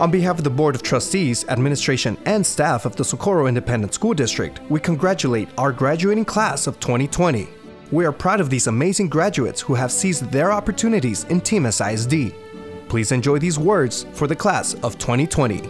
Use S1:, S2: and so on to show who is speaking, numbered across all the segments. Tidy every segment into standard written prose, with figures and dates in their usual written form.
S1: On behalf of the Board of Trustees, administration, and staff of the Socorro Independent School District, we congratulate our graduating class of 2020. We are proud of these amazing graduates who have seized their opportunities in Team SISD. Please enjoy these words for the class of 2020.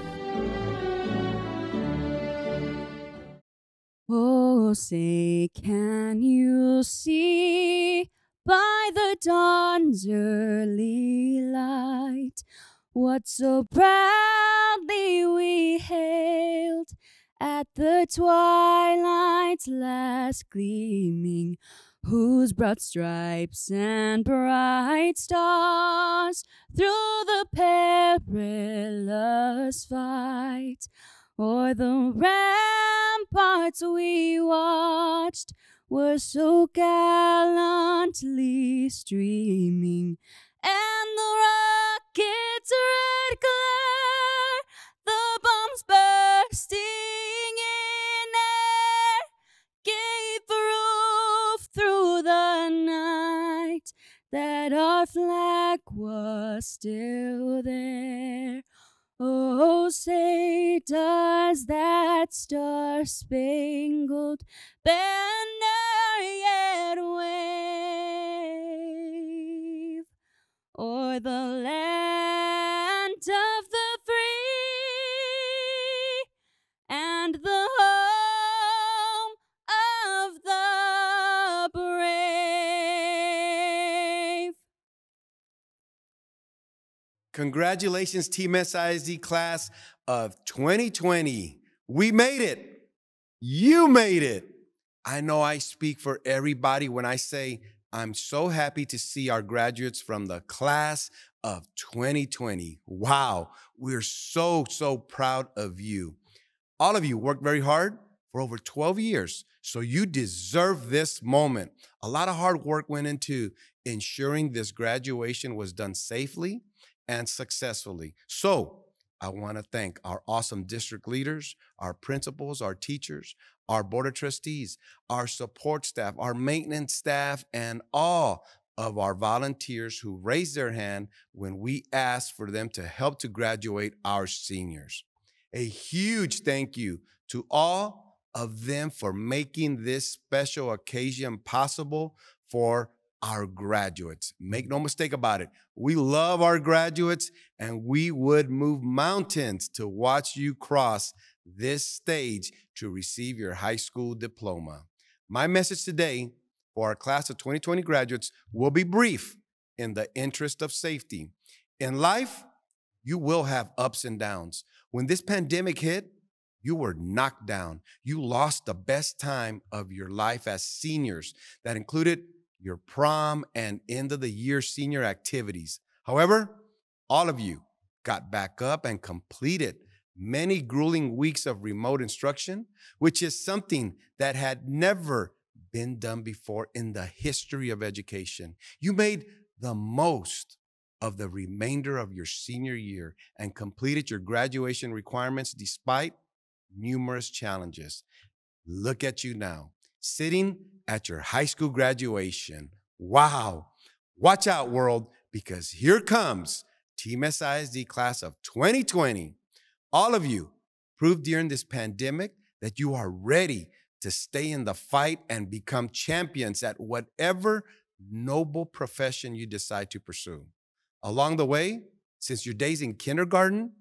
S2: Oh, say, can you see by the dawn's early light what so proudly we hailed at the twilight's last gleaming, whose broad stripes and bright stars through the perilous fight o'er the ramparts we watched were so gallantly streaming, and the rocket's red glare, the bombs bursting in air, gave proof through the night that our flag was still there. Oh, say, does that star-spangled banner yet wave o'er the land of the free and the home of the brave?
S3: Congratulations, Team SISD class of 2020. We made it. You made it. I know I speak for everybody when I say I'm so happy to see our graduates from the class of 2020. Wow, we're so proud of you. All of you worked very hard for over 12 years, so you deserve this moment. A lot of hard work went into ensuring this graduation was done safely and successfully. So I want to thank our awesome district leaders, our principals, our teachers, our board of trustees, our support staff, our maintenance staff, and all of our volunteers who raised their hand when we asked for them to help to graduate our seniors. A huge thank you to all of them for making this special occasion possible for our graduates. Make no mistake about it. We love our graduates, and we would move mountains to watch you cross this stage to receive your high school diploma. My message today for our class of 2020 graduates will be brief in the interest of safety. In life, you will have ups and downs. When this pandemic hit, you were knocked down. You lost the best time of your life as seniors. That included your prom and end of the year senior activities. However, all of you got back up and completed many grueling weeks of remote instruction, which is something that had never been done before in the history of education. You made the most of the remainder of your senior year and completed your graduation requirements despite numerous challenges. Look at you now, sitting at your high school graduation. Wow. Watch out, world, because here comes Team SISD class of 2020. All of you proved during this pandemic that you are ready to stay in the fight and become champions at whatever noble profession you decide to pursue. Along the way, since your days in kindergarten,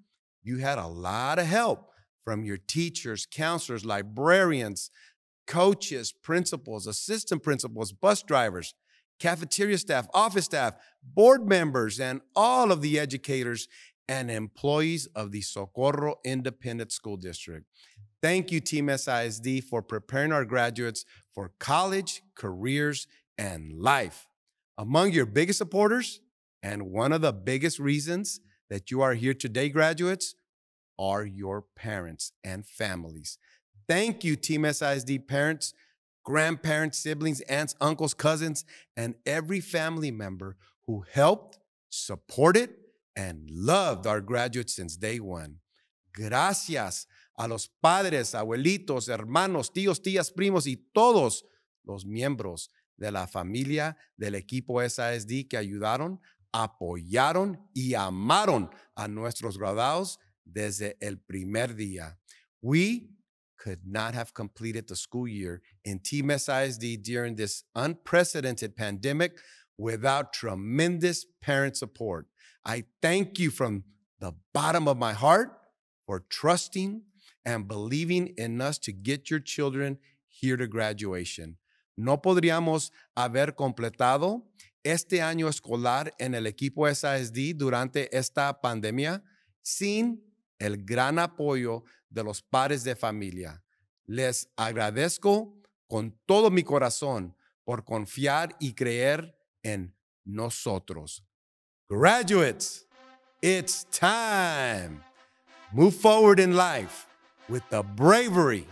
S3: you had a lot of help from your teachers, counselors, librarians, coaches, principals, assistant principals, bus drivers, cafeteria staff, office staff, board members, and all of the educators and employees of the Socorro Independent School District. Thank you, Team SISD, for preparing our graduates for college, careers, and life. Among your biggest supporters, and one of the biggest reasons that you are here today, graduates, are your parents and families. Thank you, Team SISD parents, grandparents, siblings, aunts, uncles, cousins, and every family member who helped, supported, and loved our graduates since day one. Gracias a los padres, abuelitos, hermanos, tíos, tías, primos y todos los miembros de la familia del equipo SISD que ayudaron, apoyaron y amaron a nuestros graduados desde el primer día. We could not have completed the school year in Team SISD during this unprecedented pandemic without tremendous parent support. I thank you from the bottom of my heart for trusting and believing in us to get your children here to graduation. No podríamos haber completado este año escolar en el equipo SISD durante esta pandemia sin el gran apoyo de los padres de familia. Les agradezco con todo mi corazón por confiar y creer en nosotros. Graduates, it's time. Move forward in life with the bravery,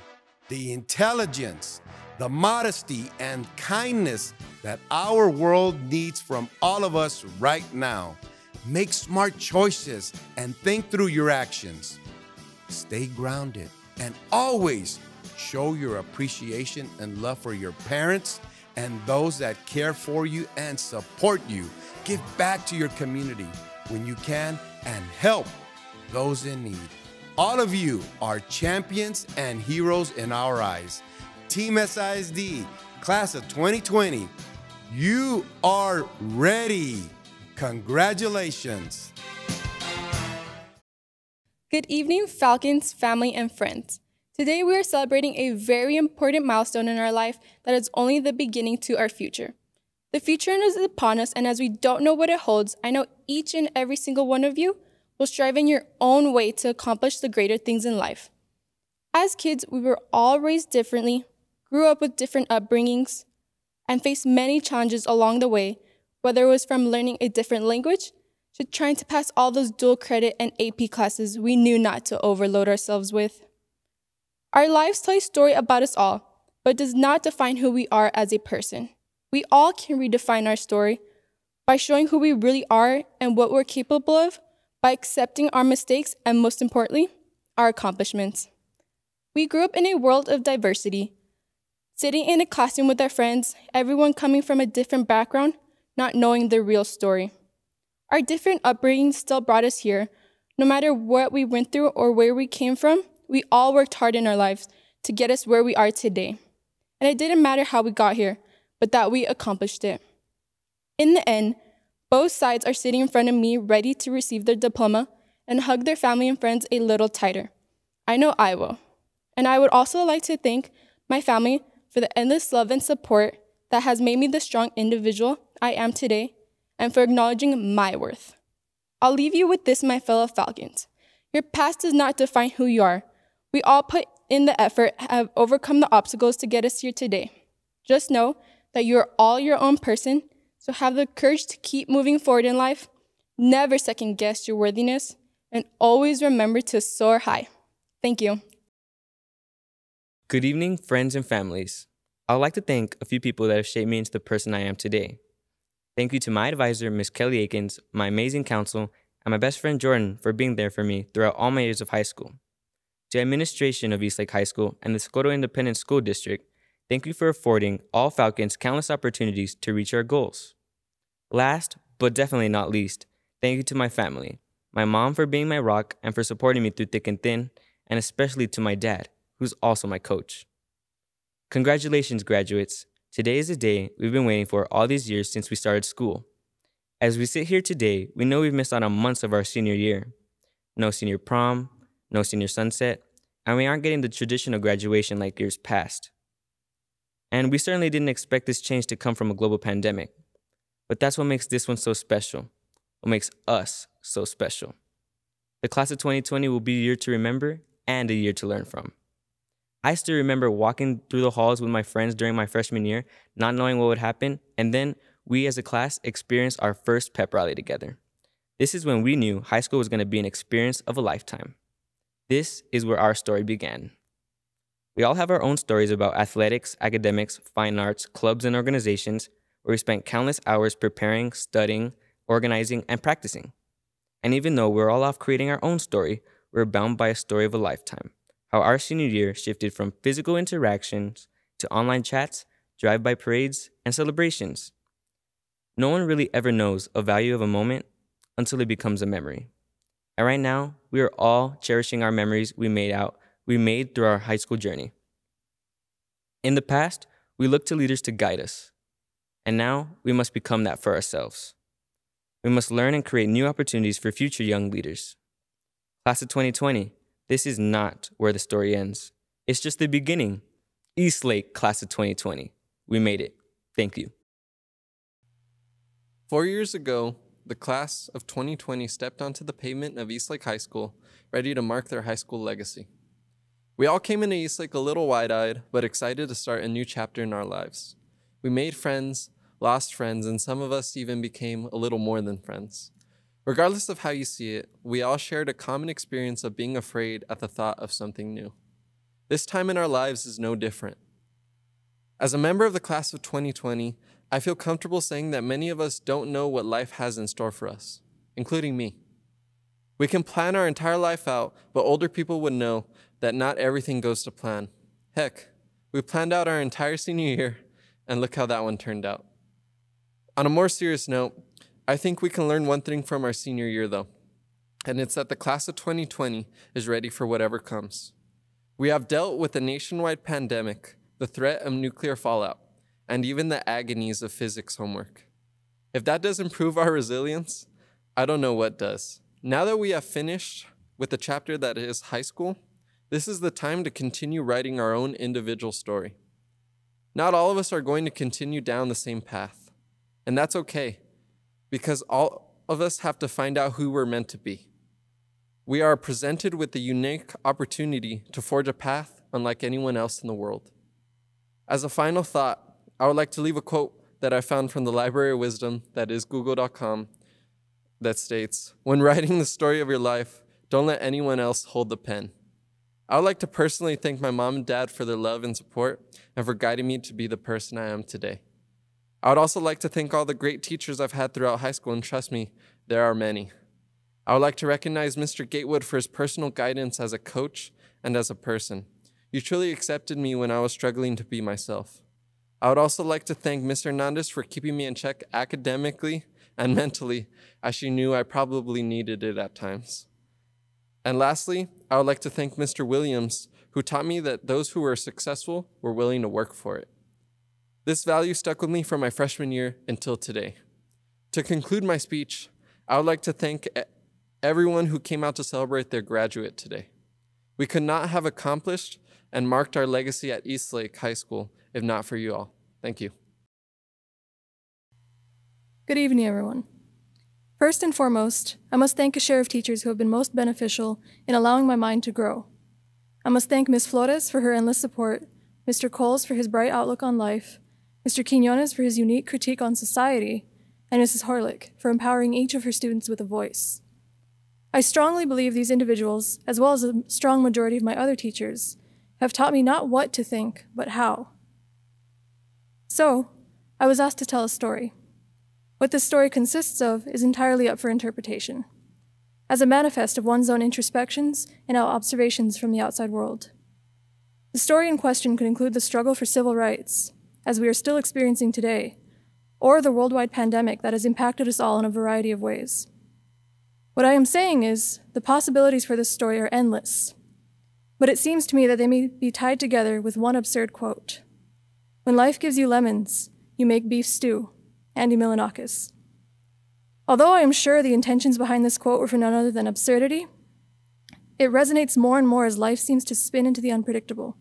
S3: the intelligence, the modesty, and kindness that our world needs from all of us right now. Make smart choices and think through your actions. Stay grounded and always show your appreciation and love for your parents and those that care for you and support you. Give back to your community when you can and help those in need. All of you are champions and heroes in our eyes. Team SISD, class of 2020, you are ready. Congratulations.
S4: Good evening, Falcons, family, and friends. Today we are celebrating a very important milestone in our life that is only the beginning to our future. The future is upon us, and as we don't know what it holds, I know each and every single one of you will strive in your own way to accomplish the greater things in life. As kids, we were all raised differently, grew up with different upbringings, and faced many challenges along the way, whether it was from learning a different language to trying to pass all those dual credit and AP classes we knew not to overload ourselves with. Our lives tell a story about us all, but does not define who we are as a person. We all can redefine our story by showing who we really are and what we're capable of, by accepting our mistakes and, most importantly, our accomplishments. We grew up in a world of diversity, sitting in a classroom with our friends, everyone coming from a different background, not knowing the real story. Our different upbringings still brought us here. No matter what we went through or where we came from, we all worked hard in our lives to get us where we are today. And it didn't matter how we got here, but that we accomplished it. In the end, both sides are sitting in front of me ready to receive their diploma and hug their family and friends a little tighter. I know I will. And I would also like to thank my family for the endless love and support that has made me the strong individual I am today, and for acknowledging my worth. I'll leave you with this, my fellow Falcons. Your past does not define who you are. We all put in the effort, have overcome the obstacles to get us here today. Just know that you are all your own person, so have the courage to keep moving forward in life, never second guess your worthiness, and always remember to soar high. Thank you.
S5: Good evening, friends and families. I would like to thank a few people that have shaped me into the person I am today. Thank you to my advisor, Ms. Kelly Akins, my amazing counsel, and my best friend Jordan for being there for me throughout all my years of high school. To the administration of Eastlake High School and the Socorro Independent School District, thank you for affording all Falcons countless opportunities to reach our goals. Last, but definitely not least, thank you to my family, my mom for being my rock and for supporting me through thick and thin, and especially to my dad, who's also my coach. Congratulations, graduates. Today is the day we've been waiting for all these years since we started school. As we sit here today, we know we've missed out on months of our senior year. No senior prom, no senior sunset, and we aren't getting the traditional graduation like years past. And we certainly didn't expect this change to come from a global pandemic. But that's what makes this one so special, what makes us so special. The class of 2020 will be a year to remember and a year to learn from. I still remember walking through the halls with my friends during my freshman year, not knowing what would happen, and then we as a class experienced our first pep rally together. This is when we knew high school was going to be an experience of a lifetime. This is where our story began. We all have our own stories about athletics, academics, fine arts, clubs, and organizations where we spent countless hours preparing, studying, organizing, and practicing. And even though we're all off creating our own story, we're bound by a story of a lifetime. How our senior year shifted from physical interactions to online chats, drive-by parades, and celebrations. No one really ever knows the value of a moment until it becomes a memory. And right now, we are all cherishing our memories we made through our high school journey. In the past, we looked to leaders to guide us. And now, we must become that for ourselves. We must learn and create new opportunities for future young leaders. Class of 2020, this is not where the story ends. It's just the beginning. Eastlake, Class of 2020. We made it. Thank you.
S6: 4 years ago, the class of 2020 stepped onto the pavement of Eastlake High School, ready to mark their high school legacy. We all came into Eastlake a little wide-eyed, but excited to start a new chapter in our lives. We made friends, lost friends, and some of us even became a little more than friends. Regardless of how you see it, we all shared a common experience of being afraid at the thought of something new. This time in our lives is no different. As a member of the class of 2020, I feel comfortable saying that many of us don't know what life has in store for us, including me. We can plan our entire life out, but older people would know that not everything goes to plan. Heck, we planned out our entire senior year, and look how that one turned out. On a more serious note, I think we can learn one thing from our senior year, though, and it's that the class of 2020 is ready for whatever comes. We have dealt with a nationwide pandemic, the threat of nuclear fallout, and even the agonies of physics homework. If that doesn't prove our resilience, I don't know what does. Now that we have finished with the chapter that is high school, this is the time to continue writing our own individual story. Not all of us are going to continue down the same path, and that's okay, because all of us have to find out who we're meant to be. We are presented with the unique opportunity to forge a path unlike anyone else in the world. As a final thought, I would like to leave a quote that I found from the Library of Wisdom, that is google.com, that states, "When writing the story of your life, don't let anyone else hold the pen." I would like to personally thank my mom and dad for their love and support and for guiding me to be the person I am today. I would also like to thank all the great teachers I've had throughout high school, and trust me, there are many. I would like to recognize Mr. Gatewood for his personal guidance as a coach and as a person. You truly accepted me when I was struggling to be myself. I would also like to thank Ms. Hernandez for keeping me in check academically and mentally, as she knew I probably needed it at times. And lastly, I would like to thank Mr. Williams, who taught me that those who were successful were willing to work for it. This value stuck with me from my freshman year until today. To conclude my speech, I would like to thank everyone who came out to celebrate their graduate today. We could not have accomplished and marked our legacy at Eastlake High School if not for you all. Thank you.
S4: Good evening, everyone. First and foremost, I must thank a share of teachers who have been most beneficial in allowing my mind to grow. I must thank Ms. Flores for her endless support, Mr. Coles for his bright outlook on life, Mr. Quinones for his unique critique on society, and Mrs. Horlick for empowering each of her students with a voice. I strongly believe these individuals, as well as a strong majority of my other teachers, have taught me not what to think, but how. So, I was asked to tell a story. What this story consists of is entirely up for interpretation, as a manifest of one's own introspections and observations from the outside world. The story in question could include the struggle for civil rights, as we are still experiencing today, or the worldwide pandemic that has impacted us all in a variety of ways. What I am saying is, the possibilities for this story are endless, but it seems to me that they may be tied together with one absurd quote. "When life gives you lemons, you make beef stew." Andy Milonakis. Although I am sure the intentions behind this quote were for none other than absurdity, it resonates more and more as life seems to spin into the unpredictable.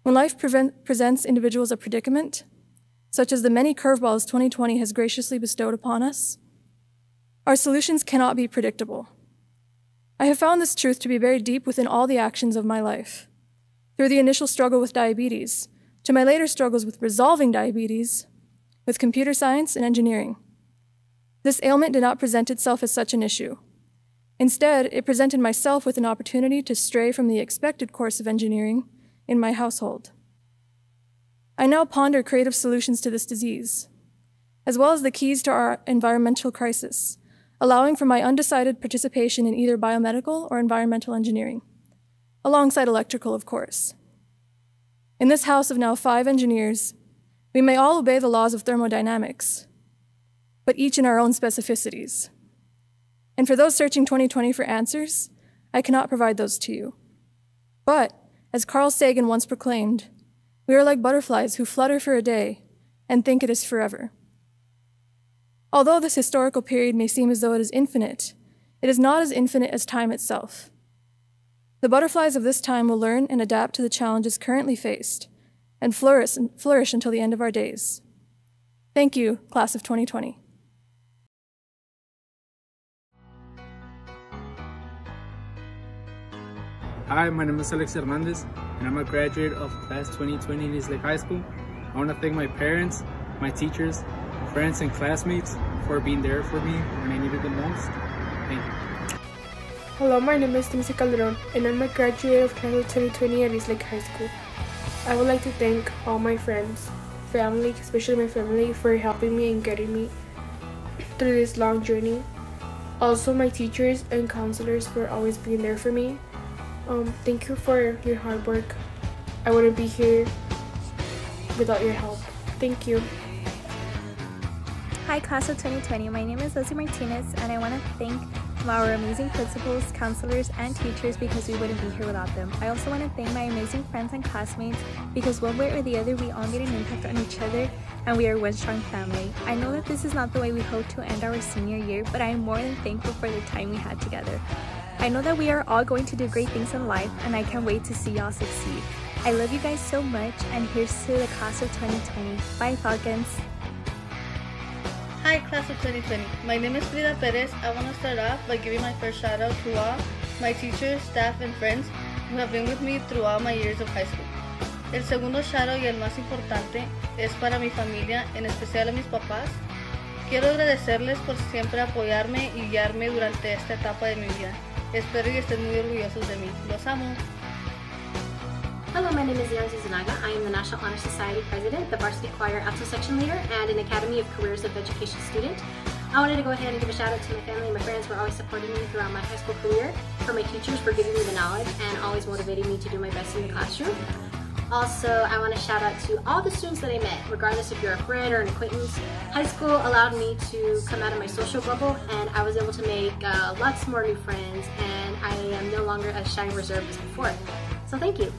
S4: When life presents individuals a predicament, such as the many curveballs 2020 has graciously bestowed upon us, our solutions cannot be predictable. I have found this truth to be very deep within all the actions of my life. Through the initial struggle with diabetes, to my later struggles with resolving diabetes, with computer science and engineering. This ailment did not present itself as such an issue. Instead, it presented myself with an opportunity to stray from the expected course of engineering in my household. I now ponder creative solutions to this disease, as well as the keys to our environmental crisis, allowing for my undecided participation in either biomedical or environmental engineering, alongside electrical, of course. In this house of now 5 engineers, we may all obey the laws of thermodynamics, but each in our own specificities. And for those searching 2020 for answers, I cannot provide those to you. But, as Carl Sagan once proclaimed, we are like butterflies who flutter for a day and think it is forever. Although this historical period may seem as though it is infinite, it is not as infinite as time itself. The butterflies of this time will learn and adapt to the challenges currently faced and flourish until the end of our days. Thank you, class of 2020.
S7: Hi, my name is Alex Hernandez, and I'm a graduate of class 2020 in Eastlake High School. I want to thank my parents, my teachers, friends, and classmates for being there for me when I needed the most. Thank you.
S8: Hello, my name is Timothy Calderon, and I'm a graduate of class of 2020 at Eastlake High School. I would like to thank all my friends, family, especially my family, for helping me and getting me through this long journey. Also, my teachers and counselors for always being there for me. Thank you for your hard work. I wouldn't be here without your help. Thank you.
S9: Hi, class of 2020. My name is Leslie Martinez, and I want to thank our amazing principals, counselors, and teachers because we wouldn't be here without them. I also want to thank my amazing friends and classmates because one way or the other, we all made an impact on each other, and we are one strong family. I know that this is not the way we hope to end our senior year, but I am more than thankful for the time we had together. I know that we are all going to do great things in life, and I can't wait to see y'all succeed. I love you guys so much, and here's to the class of 2020. Bye, Falcons.
S10: Hi, class of 2020. My name is Frida Perez. I want to start off by giving my first shout out to all my teachers, staff, and friends who have been with me throughout my years of high school. El segundo shout out y el más importante es para mi familia, en especial a mis papás. Quiero agradecerles por siempre apoyarme y guiarme durante esta etapa de mi vida. Espero y estén muy orgullosos de mí. Los amo.
S11: Hello, my name is Yana Zuzanaga. I am the National Honor Society President, the Varsity Choir Alto Section Leader, and an Academy of Careers of Education student. I wanted to go ahead and give a shout out to my family and my friends who are always supporting me throughout my high school career, for my teachers for giving me the knowledge and always motivating me to do my best in the classroom. Also, I want to shout out to all the students that I met, regardless if you're a friend or an acquaintance. High school allowed me to come out of my social bubble, and I was able to make lots more new friends, and I am no longer as shy and reserved as before. So thank you.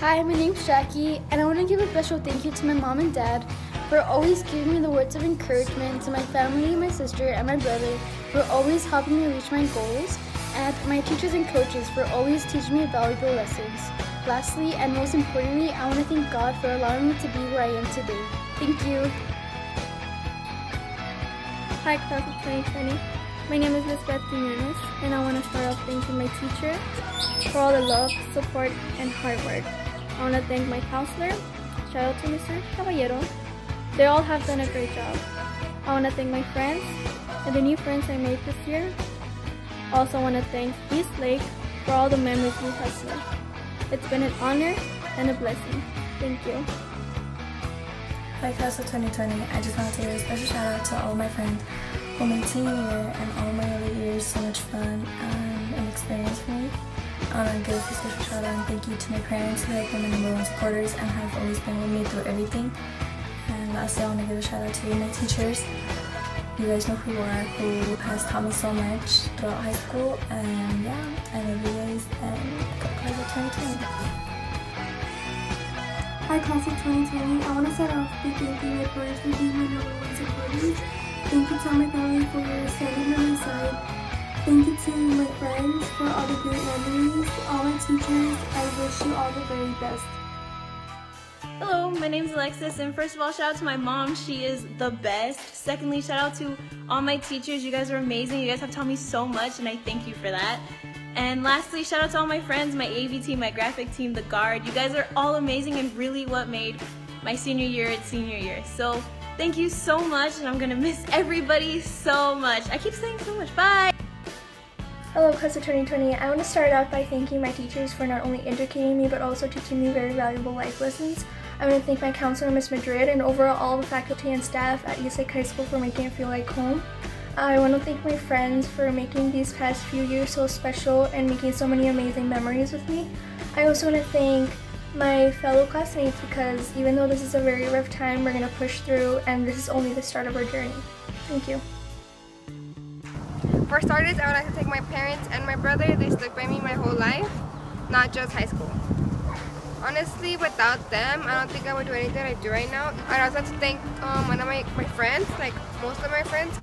S12: Hi, my name's Jackie, and I want to give a special thank you to my mom and dad for always giving me the words of encouragement, to my family, my sister, and my brother for always helping me reach my goals, and my teachers and coaches for always teaching me valuable lessons. Lastly, and most importantly, I want to thank God for allowing me to be where I am today. Thank you.
S13: Hi, class of 2020. My name is Lisbeth Quiñones, and I want to start off thanking my teacher for all the love, support, and hard work. I want to thank my counselor. Shout out to Mr. Caballero. They all have done a great job. I want to thank my friends and the new friends I made this year. Also want to thank Eastlake for all the memories we have made. It's been an honor and a blessing. Thank you.
S14: Hi, class of 2020. I just want to give a special shout out to all my friends who made senior year and all my other years so much fun and experience for me. I want to give a special shout out and thank you to my parents who have been my #1 supporters and have always been with me through everything. And lastly, I want to give a shout out to my teachers. You guys know who you are, who has taught me so much throughout high school. And yeah, I love you guys, and go class of 2020.
S13: Hi, class of 2020. I want to start off by thanking my parents for being my #1 supporters. Thank you to my family for standing by my side. Thank you to my friends for all the great memories. All my teachers, I wish you all the very best.
S15: Hello, my name is Alexis, and first of all, shout out to my mom. She is the best. Secondly, shout out to all my teachers. You guys are amazing. You guys have taught me so much, and I thank you for that. And lastly, shout out to all my friends, my AV team, my graphic team, the guard. You guys are all amazing and really what made my senior year its senior year. So thank you so much, and I'm gonna miss everybody so much. I keep saying so much. Bye.
S13: Hello, class of 2020. I want to start off by thanking my teachers for not only educating me but also teaching me very valuable life lessons. I want to thank my counselor, Ms. Madrid, and overall all the faculty and staff at Eastlake High School for making it feel like home. I want to thank my friends for making these past few years so special and making so many amazing memories with me. I also want to thank my fellow classmates because even though this is a very rough time, we're going to push through, and this is only the start of our journey. Thank you.
S16: For starters, I would like to thank my parents and my brother. They stuck by me my whole life, not just high school. Honestly, without them, I don't think I would do anything I do right now. I'd also like to thank one of my friends, like most of my friends.